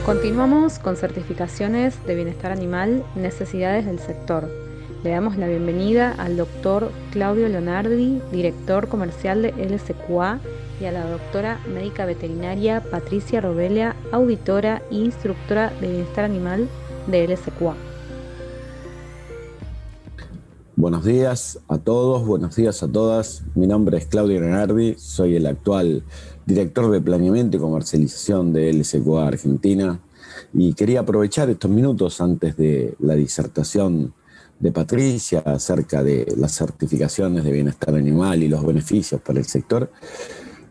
Continuamos con certificaciones de bienestar animal, necesidades del sector. Le damos la bienvenida al doctor Claudio Leonardi, director comercial de LSQA, y a la doctora médica veterinaria Patricia Robella, auditora e instructora de bienestar animal de LSQA. Buenos días a todos, buenos días a todas. Mi nombre es Claudio Leonardi, soy el actual director de planeamiento y comercialización de LSQA Argentina y quería aprovechar estos minutos antes de la disertación de Patricia acerca de las certificaciones de bienestar animal y los beneficios para el sector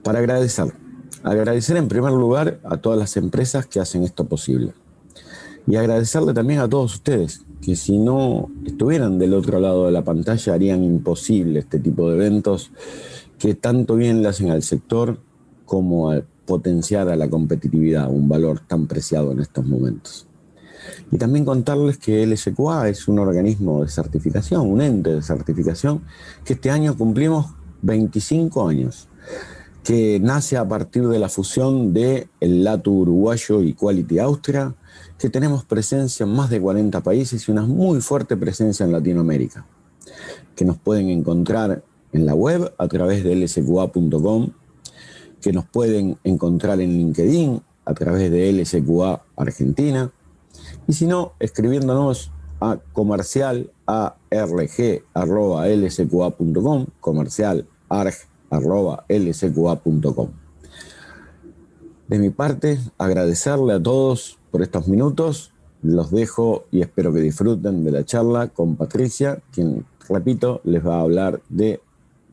para agradecer en primer lugar a todas las empresas que hacen esto posible y agradecerle también a todos ustedes que si no estuvieran del otro lado de la pantalla harían imposible este tipo de eventos que tanto bien le hacen al sector como a potenciar a la competitividad, un valor tan preciado en estos momentos. Y también contarles que LSQA es un organismo de certificación, un ente de certificación, que este año cumplimos 25 años, que nace a partir de la fusión de el LATU uruguayo y Quality Austria, que tenemos presencia en más de 40 países y una muy fuerte presencia en Latinoamérica, que nos pueden encontrar en la web a través de lsqa.com, que nos pueden encontrar en LinkedIn a través de LSQA Argentina, y si no, escribiéndonos a comercial@lsqa.com, comercial@lsqa.com. De mi parte, agradecerle a todos por estos minutos. Los dejo y espero que disfruten de la charla con Patricia, quien, repito, les va a hablar de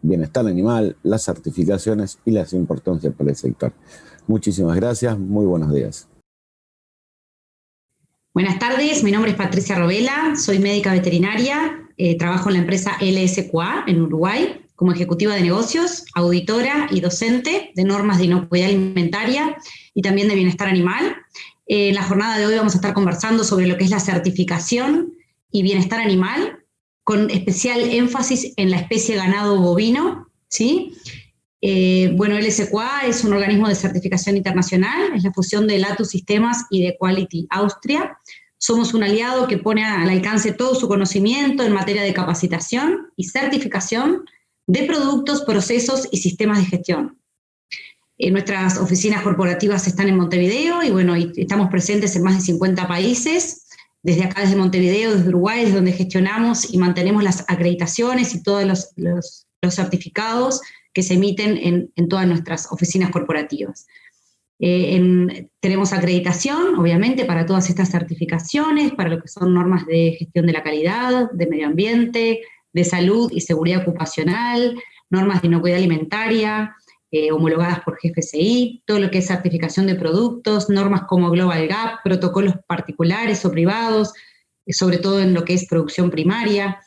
bienestar animal, las certificaciones y las importancias para el sector. Muchísimas gracias, muy buenos días. Buenas tardes, mi nombre es Patricia Robella, soy médica veterinaria, trabajo en la empresa LSQA en Uruguay como ejecutiva de negocios, auditora y docente de normas de inocuidad alimentaria y también de bienestar animal. En la jornada de hoy vamos a estar conversando sobre lo que es la certificación y bienestar animal, con especial énfasis en la especie ganado bovino, ¿sí? LSQA es un organismo de certificación internacional, es la fusión de LATU Sistemas y de Quality Austria. Somos un aliado que pone al alcance todo su conocimiento en materia de capacitación y certificación de productos, procesos y sistemas de gestión. Nuestras oficinas corporativas están en Montevideo y estamos presentes en más de 50 países. Desde acá, desde Montevideo, desde Uruguay, es donde gestionamos y mantenemos las acreditaciones y todos los certificados que se emiten en todas nuestras oficinas corporativas. Tenemos acreditación, obviamente, para todas estas certificaciones, para lo que son normas de gestión de la calidad, de medio ambiente, de salud y seguridad ocupacional, normas de inocuidad alimentaria, homologadas por GFCI, todo lo que es certificación de productos, normas como Global Gap, protocolos particulares o privados, sobre todo en lo que es producción primaria,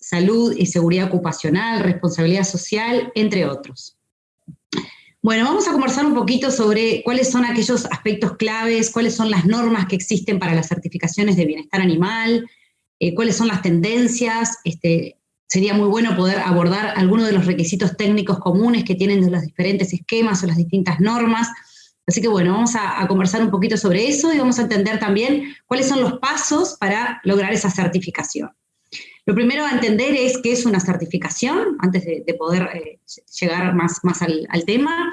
salud y seguridad ocupacional, responsabilidad social, entre otros. Bueno, vamos a conversar un poquito sobre cuáles son aquellos aspectos claves, cuáles son las normas que existen para las certificaciones de bienestar animal, cuáles son las tendencias. Sería muy bueno poder abordar algunos de los requisitos técnicos comunes que tienen de los diferentes esquemas o las distintas normas. Así que bueno, vamos a conversar un poquito sobre eso y vamos a entender también cuáles son los pasos para lograr esa certificación. Lo primero a entender es qué es una certificación, antes de poder llegar más al tema,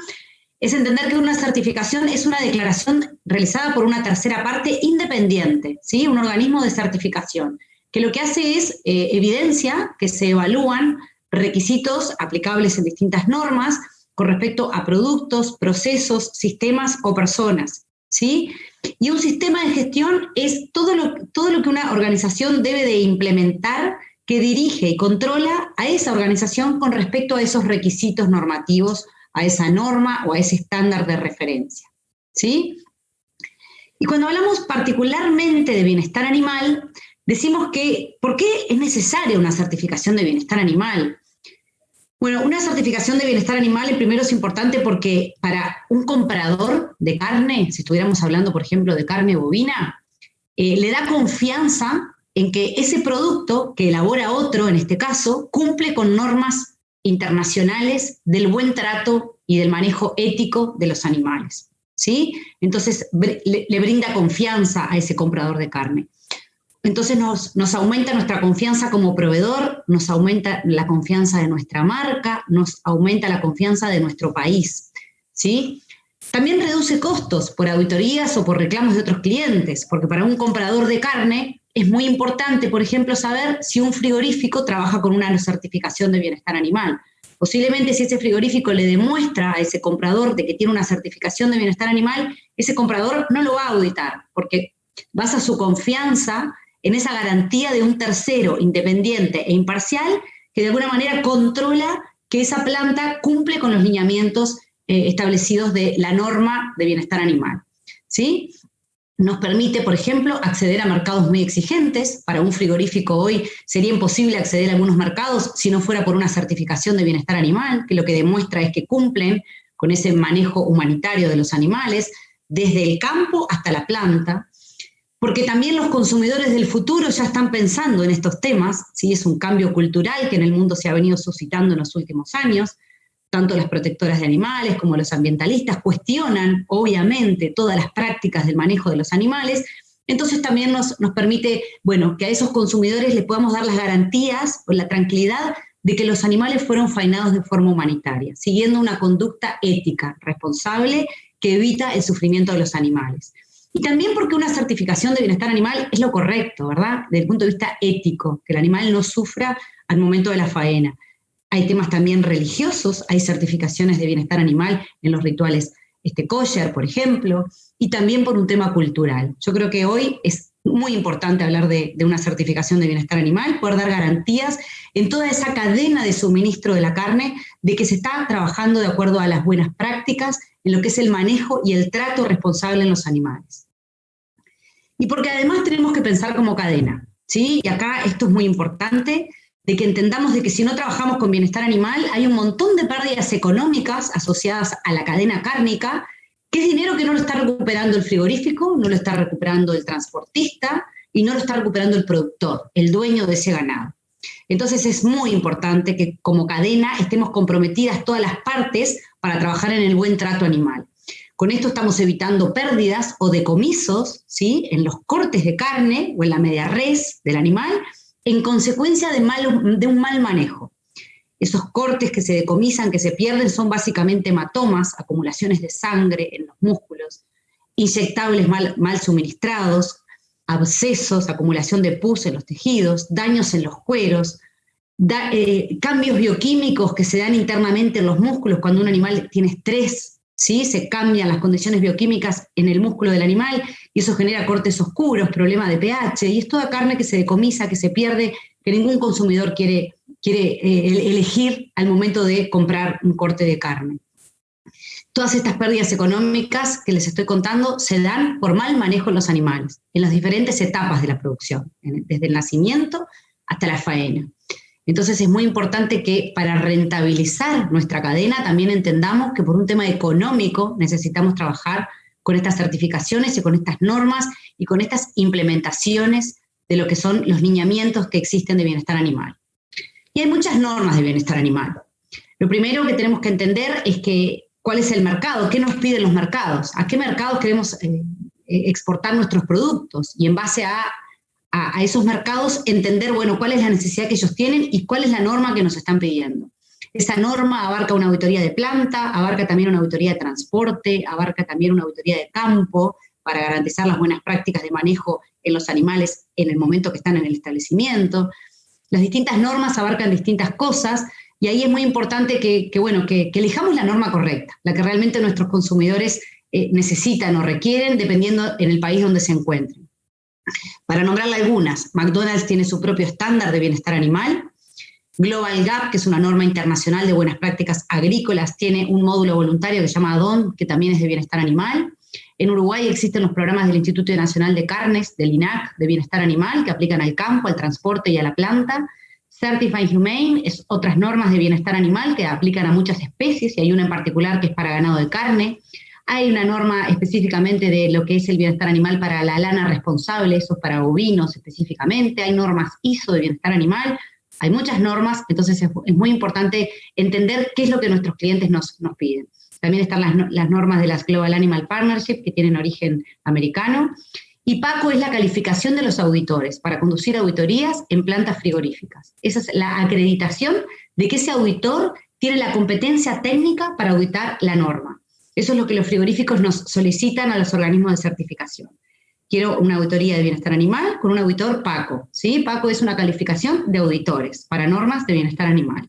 es entender que una certificación es una declaración realizada por una tercera parte independiente, ¿sí? Un organismo de certificación, que lo que hace es evidencia que se evalúan requisitos aplicables en distintas normas con respecto a productos, procesos, sistemas o personas, ¿sí? Y un sistema de gestión es todo lo que una organización debe de implementar que dirige y controla a esa organización con respecto a esos requisitos normativos, a esa norma o a ese estándar de referencia, ¿sí? Y cuando hablamos particularmente de bienestar animal, decimos que, ¿por qué es necesaria una certificación de bienestar animal? Bueno, una certificación de bienestar animal primero es importante porque para un comprador de carne, si estuviéramos hablando, por ejemplo, de carne bovina, le da confianza en que ese producto que elabora otro, en este caso, cumple con normas internacionales del buen trato y del manejo ético de los animales, ¿sí? Entonces le brinda confianza a ese comprador de carne. Entonces nos aumenta nuestra confianza como proveedor, nos aumenta la confianza de nuestra marca, nos aumenta la confianza de nuestro país, ¿sí? También reduce costos por auditorías o por reclamos de otros clientes, porque para un comprador de carne es muy importante, por ejemplo, saber si un frigorífico trabaja con una certificación de bienestar animal. Posiblemente si ese frigorífico le demuestra a ese comprador de que tiene una certificación de bienestar animal, ese comprador no lo va a auditar, porque basa su confianza en esa garantía de un tercero independiente e imparcial que de alguna manera controla que esa planta cumple con los lineamientos establecidos de la norma de bienestar animal, ¿sí? Nos permite, por ejemplo, acceder a mercados muy exigentes. Para un frigorífico hoy sería imposible acceder a algunos mercados si no fuera por una certificación de bienestar animal, que lo que demuestra es que cumplen con ese manejo humanitario de los animales, desde el campo hasta la planta, porque también los consumidores del futuro ya están pensando en estos temas, ¿sí? Es un cambio cultural que en el mundo se ha venido suscitando en los últimos años. Tanto las protectoras de animales como los ambientalistas cuestionan, obviamente, todas las prácticas del manejo de los animales. Entonces también nos permite, bueno, que a esos consumidores les podamos dar las garantías o la tranquilidad de que los animales fueron faenados de forma humanitaria, siguiendo una conducta ética, responsable, que evita el sufrimiento de los animales. Y también porque una certificación de bienestar animal es lo correcto, ¿verdad? Desde el punto de vista ético, que el animal no sufra al momento de la faena. Hay temas también religiosos, hay certificaciones de bienestar animal en los rituales kosher, por ejemplo, y también por un tema cultural. Yo creo que hoy es muy importante hablar de una certificación de bienestar animal, poder dar garantías en toda esa cadena de suministro de la carne, de que se está trabajando de acuerdo a las buenas prácticas en lo que es el manejo y el trato responsable en los animales. Y porque además tenemos que pensar como cadena, ¿sí? Y acá esto es muy importante, de que entendamos de que si no trabajamos con bienestar animal, hay un montón de pérdidas económicas asociadas a la cadena cárnica, que es dinero que no lo está recuperando el frigorífico, no lo está recuperando el transportista y no lo está recuperando el productor, el dueño de ese ganado. Entonces es muy importante que como cadena estemos comprometidas todas las partes para trabajar en el buen trato animal. Con esto estamos evitando pérdidas o decomisos, ¿sí?, en los cortes de carne o en la media res del animal, en consecuencia de un mal manejo. Esos cortes que se decomisan, que se pierden, son básicamente hematomas, acumulaciones de sangre en los músculos, inyectables mal suministrados, abscesos, acumulación de pus en los tejidos, daños en los cueros, cambios bioquímicos que se dan internamente en los músculos cuando un animal tiene estrés, ¿sí? Se cambian las condiciones bioquímicas en el músculo del animal y eso genera cortes oscuros, problema de pH, y es toda carne que se decomisa, que se pierde, que ningún consumidor quiere elegir al momento de comprar un corte de carne. Todas estas pérdidas económicas que les estoy contando se dan por mal manejo en los animales, en las diferentes etapas de la producción, desde el nacimiento hasta la faena. Entonces es muy importante que para rentabilizar nuestra cadena también entendamos que por un tema económico necesitamos trabajar con estas certificaciones y con estas normas y con estas implementaciones de lo que son los lineamientos que existen de bienestar animal. Y hay muchas normas de bienestar animal. Lo primero que tenemos que entender es que cuál es el mercado, qué nos piden los mercados, a qué mercados queremos exportar nuestros productos y en base a esos mercados entender, bueno, cuál es la necesidad que ellos tienen y cuál es la norma que nos están pidiendo. Esa norma abarca una auditoría de planta, abarca también una auditoría de transporte, abarca también una auditoría de campo para garantizar las buenas prácticas de manejo en los animales en el momento que están en el establecimiento. Las distintas normas abarcan distintas cosas y ahí es muy importante que elijamos la norma correcta, la que realmente nuestros consumidores necesitan o requieren dependiendo en el país donde se encuentren. Para nombrarle algunas, McDonald's tiene su propio estándar de bienestar animal, Global Gap, que es una norma internacional de buenas prácticas agrícolas, tiene un módulo voluntario que se llama ADON, que también es de bienestar animal. En Uruguay existen los programas del Instituto Nacional de Carnes, del INAC, de bienestar animal, que aplican al campo, al transporte y a la planta. Certified Humane es otras normas de bienestar animal que aplican a muchas especies, y hay una en particular que es para ganado de carne. Hay una norma específicamente de lo que es el bienestar animal para la lana responsable, eso es para bovinos específicamente. Hay normas ISO de bienestar animal. Hay muchas normas, entonces es muy importante entender qué es lo que nuestros clientes nos piden. También están las normas de las Global Animal Partnership, que tienen origen americano. Y PACO es la calificación de los auditores para conducir auditorías en plantas frigoríficas. Esa es la acreditación de que ese auditor tiene la competencia técnica para auditar la norma. Eso es lo que los frigoríficos nos solicitan a los organismos de certificación. Quiero una auditoría de bienestar animal con un auditor PACO, ¿sí? PACO es una calificación de auditores para normas de bienestar animal.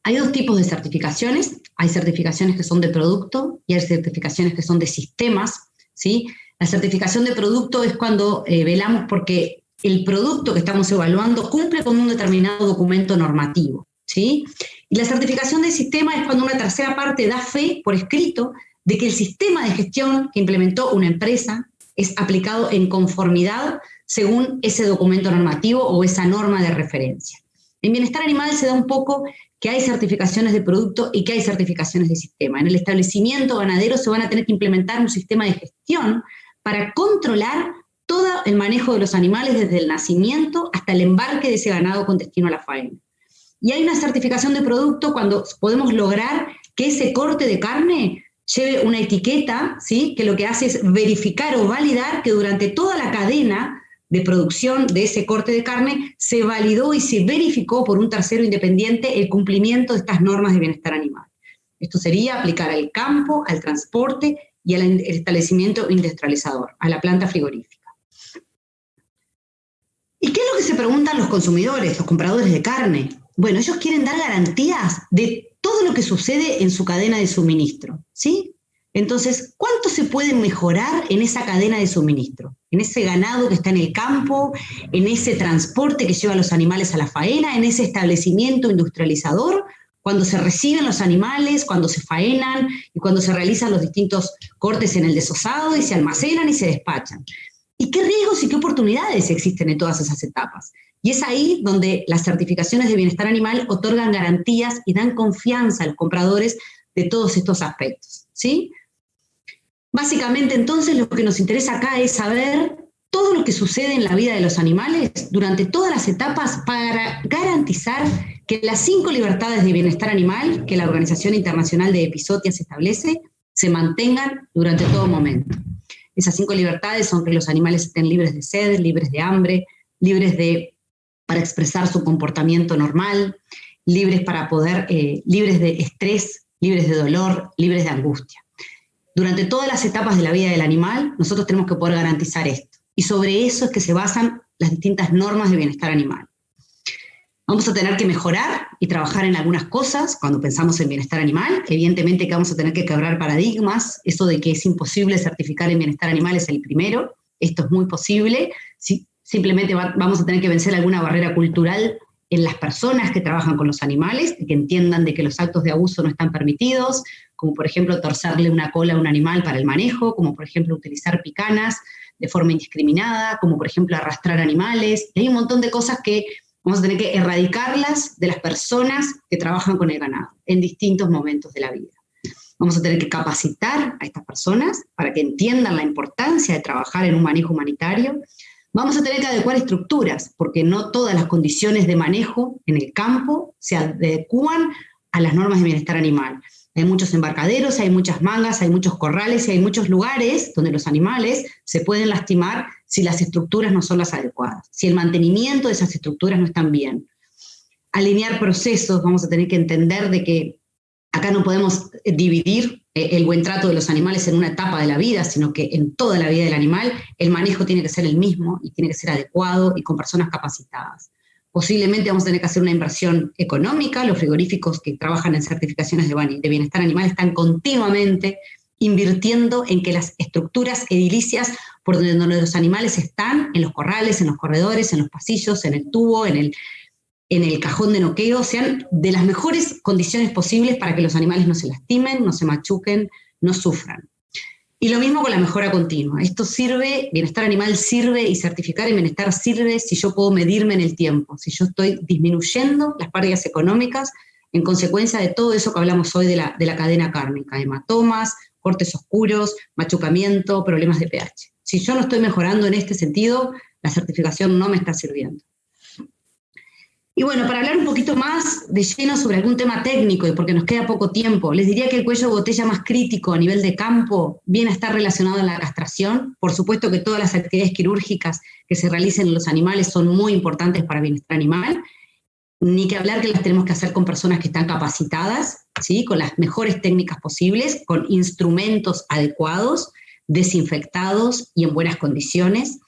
Hay dos tipos de certificaciones. Hay certificaciones que son de producto y hay certificaciones que son de sistemas, ¿sí? La certificación de producto es cuando velamos porque el producto que estamos evaluando cumple con un determinado documento normativo, ¿sí? Y la certificación de sistema es cuando una tercera parte da fe por escrito de que el sistema de gestión que implementó una empresa es aplicado en conformidad según ese documento normativo o esa norma de referencia. En bienestar animal se da un poco que hay certificaciones de producto y que hay certificaciones de sistema. En el establecimiento ganadero se van a tener que implementar un sistema de gestión para controlar todo el manejo de los animales desde el nacimiento hasta el embarque de ese ganado con destino a la faena. Y hay una certificación de producto cuando podemos lograr que ese corte de carne lleve una etiqueta, ¿sí? Que lo que hace es verificar o validar que durante toda la cadena de producción de ese corte de carne se validó y se verificó por un tercero independiente el cumplimiento de estas normas de bienestar animal. Esto sería aplicar al campo, al transporte y al establecimiento industrializador, a la planta frigorífica. ¿Y qué es lo que se preguntan los consumidores, los compradores de carne? Bueno, ellos quieren dar garantías de todo lo que sucede en su cadena de suministro, ¿sí? Entonces, ¿cuánto se puede mejorar en esa cadena de suministro? En ese ganado que está en el campo, en ese transporte que lleva a los animales a la faena, en ese establecimiento industrializador, cuando se reciben los animales, cuando se faenan y cuando se realizan los distintos cortes en el desosado y se almacenan y se despachan. ¿Y qué riesgos y qué oportunidades existen en todas esas etapas? Y es ahí donde las certificaciones de bienestar animal otorgan garantías y dan confianza a los compradores de todos estos aspectos, ¿sí? Básicamente, entonces, lo que nos interesa acá es saber todo lo que sucede en la vida de los animales durante todas las etapas para garantizar que las 5 libertades de bienestar animal que la Organización Internacional de Epizoothias establece se mantengan durante todo momento. Esas 5 libertades son que los animales estén libres de sed, libres de hambre, libres para expresar su comportamiento normal, libres de estrés, libres de dolor, libres de angustia. Durante todas las etapas de la vida del animal, nosotros tenemos que poder garantizar esto. Y sobre eso es que se basan las distintas normas de bienestar animal. Vamos a tener que mejorar y trabajar en algunas cosas cuando pensamos en bienestar animal. Evidentemente que vamos a tener que quebrar paradigmas. Eso de que es imposible certificar en bienestar animal es el primero. Esto es muy posible. Simplemente vamos a tener que vencer alguna barrera cultural en las personas que trabajan con los animales, que entiendan de que los actos de abuso no están permitidos, como por ejemplo torcerle una cola a un animal para el manejo, como por ejemplo utilizar picanas de forma indiscriminada, como por ejemplo arrastrar animales. Y hay un montón de cosas que vamos a tener que erradicarlas de las personas que trabajan con el ganado en distintos momentos de la vida. Vamos a tener que capacitar a estas personas para que entiendan la importancia de trabajar en un manejo humanitario. Vamos a tener que adecuar estructuras, porque no todas las condiciones de manejo en el campo se adecúan a las normas de bienestar animal. Hay muchos embarcaderos, hay muchas mangas, hay muchos corrales y hay muchos lugares donde los animales se pueden lastimar si las estructuras no son las adecuadas, si el mantenimiento de esas estructuras no están bien. Alinear procesos, vamos a tener que entender de que acá no podemos dividir el buen trato de los animales en una etapa de la vida, sino que en toda la vida del animal el manejo tiene que ser el mismo y tiene que ser adecuado y con personas capacitadas. Posiblemente vamos a tener que hacer una inversión económica. Los frigoríficos que trabajan en certificaciones de bienestar animal están continuamente invirtiendo en que las estructuras edilicias por donde los animales están, en los corrales, en los corredores, en los pasillos, en el tubo, en el cajón de noqueo, sean de las mejores condiciones posibles para que los animales no se lastimen, no se machuquen, no sufran. Y lo mismo con la mejora continua. Esto sirve, bienestar animal sirve y certificar en bienestar sirve si yo puedo medirme en el tiempo, si yo estoy disminuyendo las pérdidas económicas en consecuencia de todo eso que hablamos hoy de la cadena cárnica, hematomas, cortes oscuros, machucamiento, problemas de pH. Si yo no estoy mejorando en este sentido, la certificación no me está sirviendo. Y bueno, para hablar un poquito más de lleno sobre algún tema técnico, y porque nos queda poco tiempo, les diría que el cuello de botella más crítico a nivel de campo viene a estar relacionado a la castración. Por supuesto que todas las actividades quirúrgicas que se realicen en los animales son muy importantes para el bienestar animal, ni que hablar que las tenemos que hacer con personas que están capacitadas, ¿sí? Con las mejores técnicas posibles, con instrumentos adecuados, desinfectados y en buenas condiciones.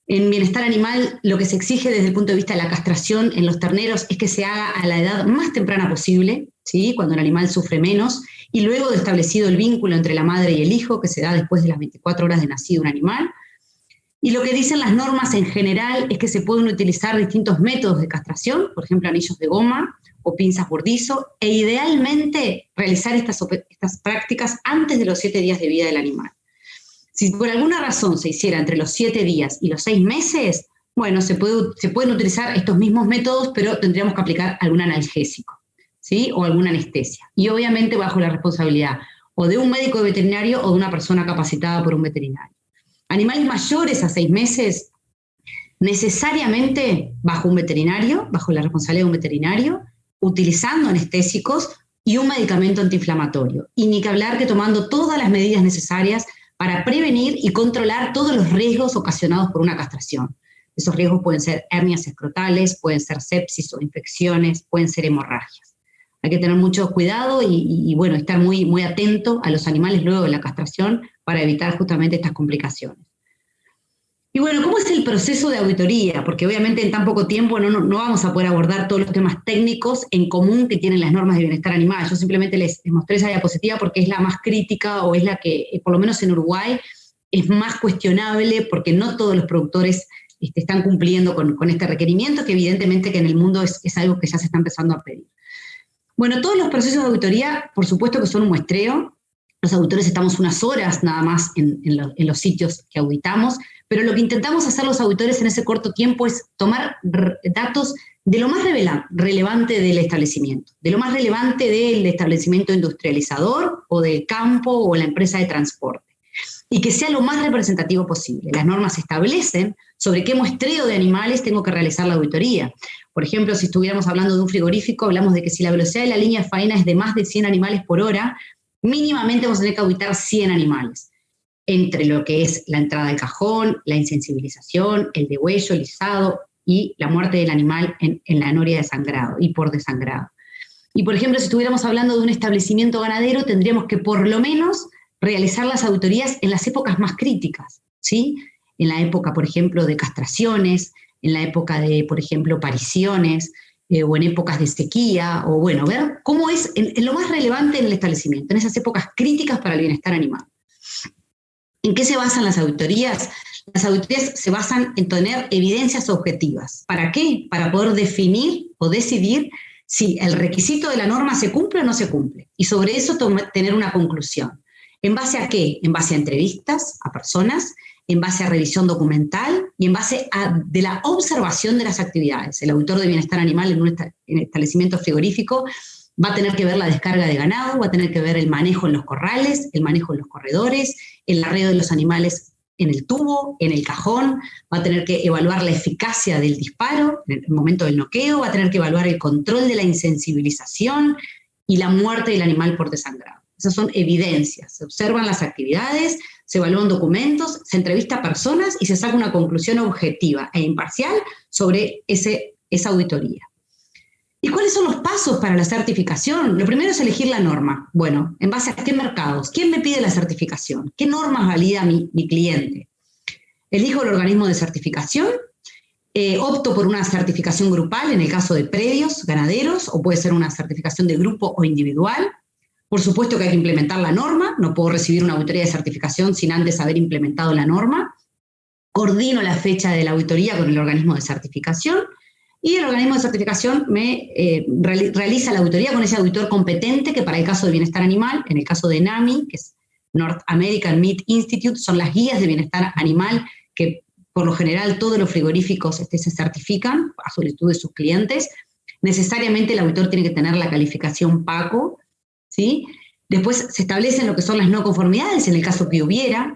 En bienestar animal, lo que se exige desde el punto de vista de la castración en los terneros es que se haga a la edad más temprana posible, ¿sí? Cuando el animal sufre menos, y luego de establecido el vínculo entre la madre y el hijo, que se da después de las 24 horas de nacido un animal. Y lo que dicen las normas en general es que se pueden utilizar distintos métodos de castración, por ejemplo, anillos de goma o pinzas Burdizo, e idealmente realizar estas prácticas antes de los 7 días de vida del animal. Si por alguna razón se hiciera entre los 7 días y los 6 meses, bueno, se pueden utilizar estos mismos métodos, pero tendríamos que aplicar algún analgésico, ¿sí? O alguna anestesia. Y obviamente bajo la responsabilidad o de un médico veterinario o de una persona capacitada por un veterinario. Animales mayores a 6 meses, necesariamente bajo un veterinario, bajo la responsabilidad de un veterinario, utilizando anestésicos y un medicamento antiinflamatorio. Y ni que hablar que tomando todas las medidas necesarias para prevenir y controlar todos los riesgos ocasionados por una castración. Esos riesgos pueden ser hernias escrotales, pueden ser sepsis o infecciones, pueden ser hemorragias. Hay que tener mucho cuidado y bueno, estar muy, muy atento a los animales luego de la castración para evitar justamente estas complicaciones. Y bueno, ¿cómo es el proceso de auditoría? Porque obviamente en tan poco tiempo no vamos a poder abordar todos los temas técnicos en común que tienen las normas de bienestar animal. Yo simplemente les mostré esa diapositiva porque es la más crítica o es la que, por lo menos en Uruguay, es más cuestionable porque no todos los productores están cumpliendo con este requerimiento, que evidentemente que en el mundo es algo que ya se está empezando a pedir. Bueno, todos los procesos de auditoría, por supuesto que son un muestreo. Los auditores estamos unas horas nada más en los sitios que auditamos, pero lo que intentamos hacer los auditores en ese corto tiempo es tomar datos de lo más relevante del establecimiento, de lo más relevante del establecimiento industrializador o del campo o la empresa de transporte, y que sea lo más representativo posible. Las normas establecen sobre qué muestreo de animales tengo que realizar la auditoría. Por ejemplo, si estuviéramos hablando de un frigorífico, hablamos de que si la velocidad de la línea de faena es de más de 100 animales por hora, mínimamente vamos a tener que auditar 100 animales, entre lo que es la entrada al cajón, la insensibilización, el degüello, el lisado y la muerte del animal en la noria de sangrado y por desangrado. Y por ejemplo, si estuviéramos hablando de un establecimiento ganadero, tendríamos que por lo menos realizar las auditorías en las épocas más críticas, ¿sí? En la época, por ejemplo, de castraciones, en la época de, por ejemplo, pariciones, o en épocas de sequía, o bueno, ver cómo es en lo más relevante en el establecimiento, en esas épocas críticas para el bienestar animal. ¿En qué se basan las auditorías? Las auditorías se basan en tener evidencias objetivas. ¿Para qué? Para poder definir o decidir si el requisito de la norma se cumple o no se cumple. Y sobre eso tener una conclusión. ¿En base a qué? En base a entrevistas a personas, en base a revisión documental y en base de la observación de las actividades. El auditor de bienestar animal en un establecimiento frigorífico va a tener que ver la descarga de ganado, va a tener que ver el manejo en los corrales, el manejo en los corredores, el arreo de los animales en el tubo, en el cajón, va a tener que evaluar la eficacia del disparo en el momento del noqueo, va a tener que evaluar el control de la insensibilización y la muerte del animal por desangrado. Esas son evidencias. Se observan las actividades, se evalúan documentos, se entrevista a personas y se saca una conclusión objetiva e imparcial sobre esa auditoría. ¿Y cuáles son los pasos para la certificación? Lo primero es elegir la norma. Bueno, ¿en base a qué mercados? ¿Quién me pide la certificación? ¿Qué normas valida mi cliente? Elijo el organismo de certificación, opto por una certificación grupal en el caso de predios, ganaderos, o puede ser una certificación de grupo o individual. Por supuesto que hay que implementar la norma, no puedo recibir una auditoría de certificación sin antes haber implementado la norma. Coordino la fecha de la auditoría con el organismo de certificación y el organismo de certificación me realiza la auditoría con ese auditor competente que para el caso de bienestar animal, en el caso de NAMI, que es North American Meat Institute, son las guías de bienestar animal que por lo general todos los frigoríficos se certifican a solicitud de sus clientes. Necesariamente el auditor tiene que tener la calificación PACO, ¿sí? Después se establecen lo que son las no conformidades, en el caso que hubieran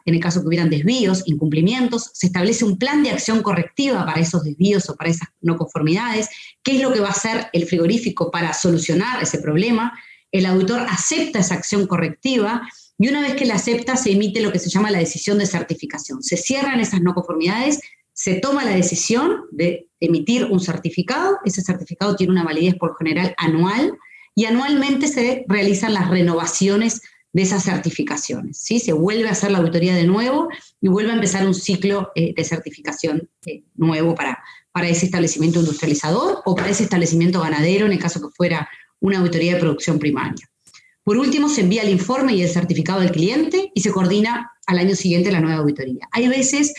desvíos, incumplimientos, se establece un plan de acción correctiva para esos desvíos o para esas no conformidades, qué es lo que va a hacer el frigorífico para solucionar ese problema. El auditor acepta esa acción correctiva y una vez que la acepta se emite lo que se llama la decisión de certificación. Se cierran esas no conformidades, se toma la decisión de emitir un certificado. Ese certificado tiene una validez por lo general anual y anualmente se realizan las renovaciones de esas certificaciones, ¿sí? Se vuelve a hacer la auditoría de nuevo y vuelve a empezar un ciclo de certificación nuevo para ese establecimiento industrializador o para ese establecimiento ganadero, en el caso que fuera una auditoría de producción primaria. Por último, se envía el informe y el certificado al cliente y se coordina al año siguiente la nueva auditoría. Hay veces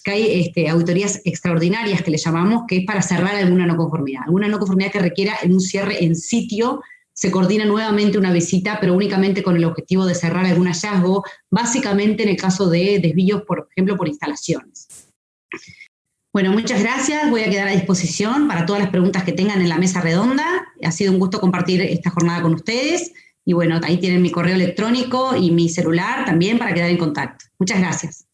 que hay auditorías extraordinarias que le llamamos, que es para cerrar alguna no conformidad que requiera un cierre en sitio. Se coordina nuevamente una visita, pero únicamente con el objetivo de cerrar algún hallazgo, básicamente en el caso de desvíos, por ejemplo, por instalaciones. Bueno, muchas gracias. Voy a quedar a disposición para todas las preguntas que tengan en la mesa redonda. Ha sido un gusto compartir esta jornada con ustedes. Y bueno, ahí tienen mi correo electrónico y mi celular también para quedar en contacto. Muchas gracias.